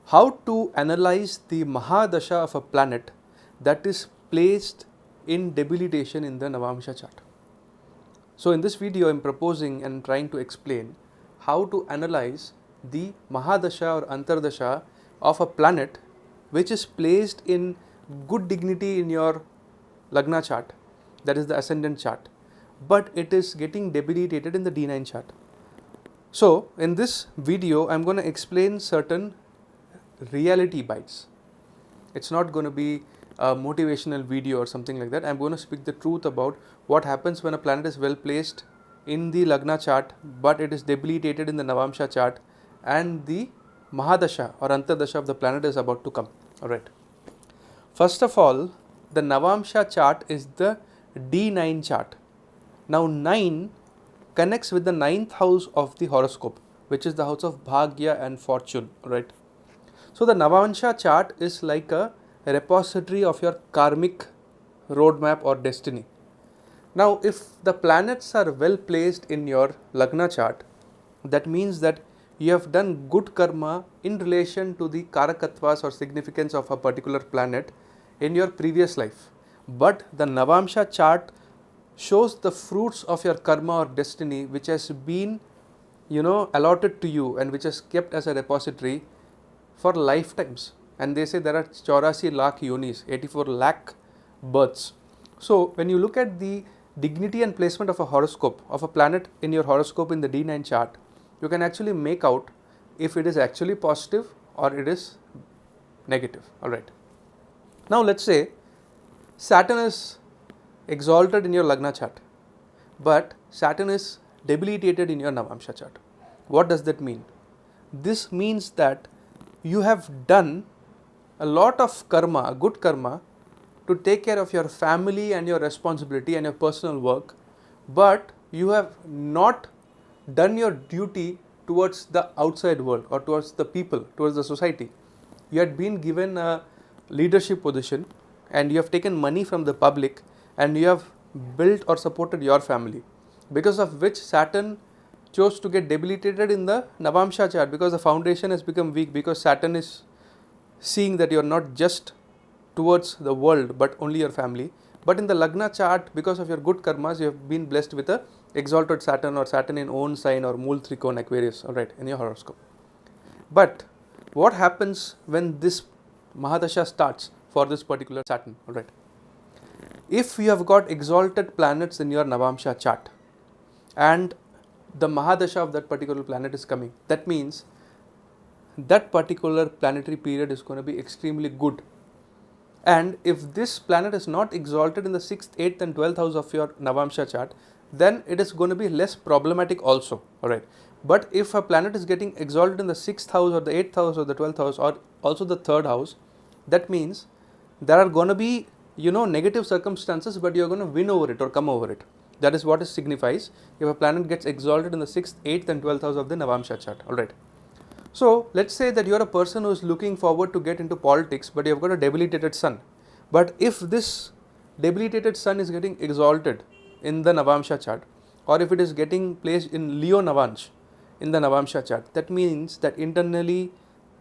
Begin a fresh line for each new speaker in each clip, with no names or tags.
how to analyze the Mahadasha of a planet that is placed in debilitation in the Navamsa chart. So in this video I am proposing and trying to explain how to analyze the Mahadasha or antardasha of a planet which is placed in good dignity in your Lagna chart, that is the ascendant chart, but it is getting debilitated in the D9 chart. So in this video I am going to explain certain reality bites. It's not going to be a motivational video or something like that. I'm going to speak the truth about what happens when a planet is well placed in the Lagna chart but it is debilitated in the Navamsa chart and the Mahadasha or Antardasha of the planet is about to come. Alright. First of all, the Navamsa chart is the D9 chart. Now 9 connects with the 9th house of the horoscope, which is the house of Bhagya and fortune. Right. So the Navamsa chart is like a repository of your karmic roadmap or destiny. Now if the planets are well placed in your Lagna chart, that means that you have done good karma in relation to the karakatvas or significance of a particular planet in your previous life. But the Navamsa chart shows the fruits of your karma or destiny which has been allotted to you and which is kept as a repository for lifetimes. And they say there are 84 lakh yonis, 84 lakh births. So when you look at the dignity and placement of a horoscope, of a planet in your horoscope in the D9 chart, you can actually make out if it is actually positive or it is negative. Alright. Now let's say Saturn is exalted in your Lagna chart, but Saturn is debilitated in your Navamsa chart. What does that mean? This means that you have done a lot of karma, good karma, to take care of your family and your responsibility and your personal work, but you have not done your duty towards the outside world or towards the people, towards the society. You had been given a leadership position and you have taken money from the public and you have built or supported your family, because of which Saturn chose to get debilitated in the Navamsa chart, because the foundation has become weak, because Saturn is seeing that you are not just towards the world but only your family. But in the Lagna chart, because of your good karmas, you have been blessed with a exalted Saturn or Saturn in own sign or Mool Trikon Aquarius, alright, in your horoscope. But what happens when this Mahadasha starts for this particular Saturn, alright? If you have got exalted planets in your Navamsa chart and the Mahadasha of that particular planet is coming, that means that particular planetary period is going to be extremely good. And if this planet is not exalted in the 6th, 8th and 12th house of your Navamsa chart, then it is going to be less problematic also. Alright. But if a planet is getting exalted in the 6th house or the 8th house or the 12th house or also the 3rd house, that means there are going to be negative circumstances, but you are going to win over it or come over it. That is what it signifies if a planet gets exalted in the 6th, 8th and 12th house of the Navamsa chart. Alright. So let's say that you are a person who is looking forward to get into politics, but you have got a debilitated sun. But if this debilitated sun is getting exalted in the Navamsa chart, or if it is getting placed in Leo Navansh in the Navamsa chart, that means that internally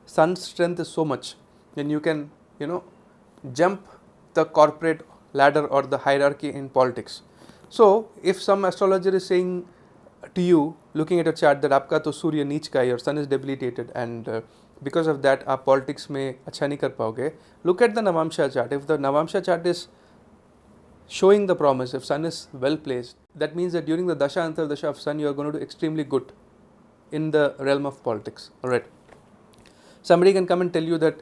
sun's strength is so much, then you can jump the corporate ladder or the hierarchy in politics. So if some astrologer is saying to you, looking at a chart, that आपका तो सूर्य नीच का है, your sun is debilitated and because of that आप politics में अच्छा नहीं कर पाओगे, look at the Navamsa chart. If the Navamsa chart is showing the promise, if sun is well placed, that means that during the dasha antardasha of sun you are going to do extremely good in the realm of politics. Alright. Somebody can come and tell you that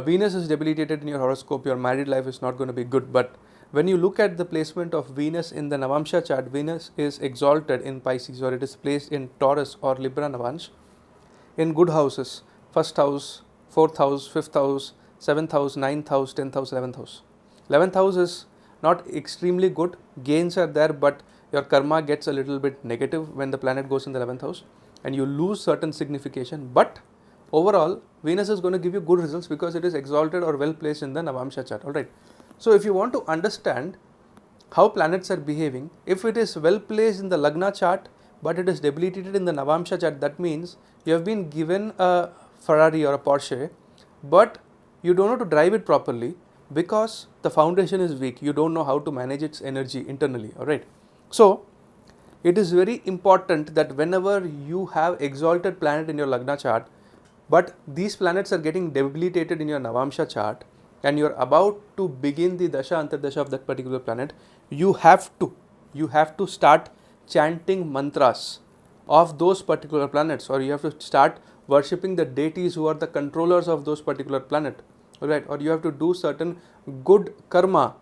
Venus is debilitated in your horoscope, your married life is not going to be good, but when you look at the placement of Venus in the Navamsa chart, Venus is exalted in Pisces or it is placed in Taurus or Libra Navansh in good houses, 1st house, 4th house, 5th house, 7th house, 9th house, 10th house, 11th house. 11th house is not extremely good, gains are there, but your karma gets a little bit negative when the planet goes in the 11th house and you lose certain signification, but overall Venus is going to give you good results because it is exalted or well placed in the Navamsa chart. Alright. So if you want to understand how planets are behaving, if it is well placed in the Lagna chart but it is debilitated in the Navamsa chart, that means you have been given a Ferrari or a Porsche but you don't know to drive it properly because the foundation is weak. You don't know how to manage its energy internally. All right. So it is very important that whenever you have exalted planet in your Lagna chart, but these planets are getting debilitated in your Navamsa chart, and you are about to begin the dasha antardasha of that particular planet, you have to start chanting mantras of those particular planets, or you have to start worshipping the deities who are the controllers of those particular planet, right? Or you have to do certain good karma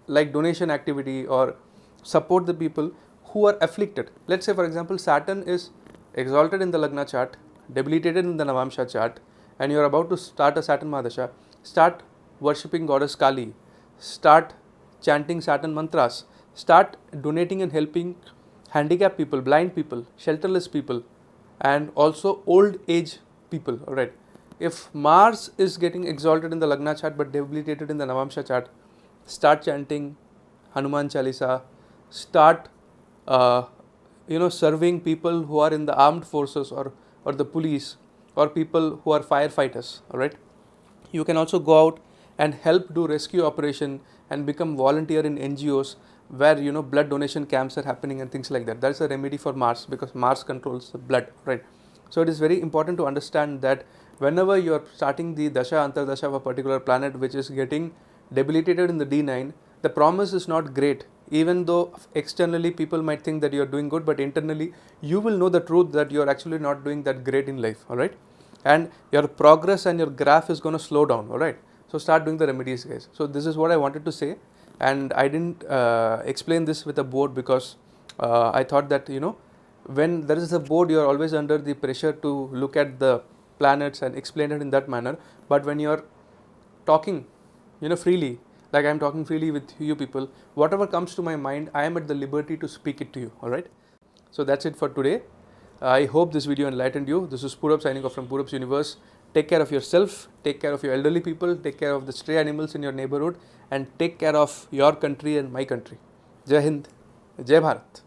like donation activity or support the people who are afflicted. Let's say for example Saturn is exalted in the Lagna chart, debilitated in the Navamsa chart, and you are about to start a Saturn Mahadasha. Start worshipping goddess Kali, start chanting Saturn mantras, start donating and helping handicapped people, blind people, shelterless people, and also old age people. Alright. If Mars is getting exalted in the Lagna chart but debilitated in the Navamsa chart, start chanting Hanuman Chalisa, start serving people who are in the armed forces or the police or people who are firefighters. All right. You can also go out and help do rescue operation and become volunteer in NGOs where blood donation camps are happening and things like that. That's a remedy for Mars because Mars controls the blood, right? So it is very important to understand that whenever you are starting the dasha antardasha of a particular planet which is getting debilitated in the D9, the promise is not great. Even though externally people might think that you are doing good, but internally you will know the truth that you are actually not doing that great in life. All right, and your progress and your graph is going to slow down. All right, so start doing the remedies, guys. So this is what I wanted to say, and I didn't explain this with a board because I thought that when there is a board, you are always under the pressure to look at the planets and explain it in that manner. But when you are talking freely, like I am talking freely with you people, whatever comes to my mind, I am at the liberty to speak it to you. All right, so that's it for today. I hope this video enlightened you. This is Purab signing off from Purab's Universe. Take care of yourself, take care of your elderly people, take care of the stray animals in your neighborhood, and take care of your country and my country. Jai Hind, Jai Bharat.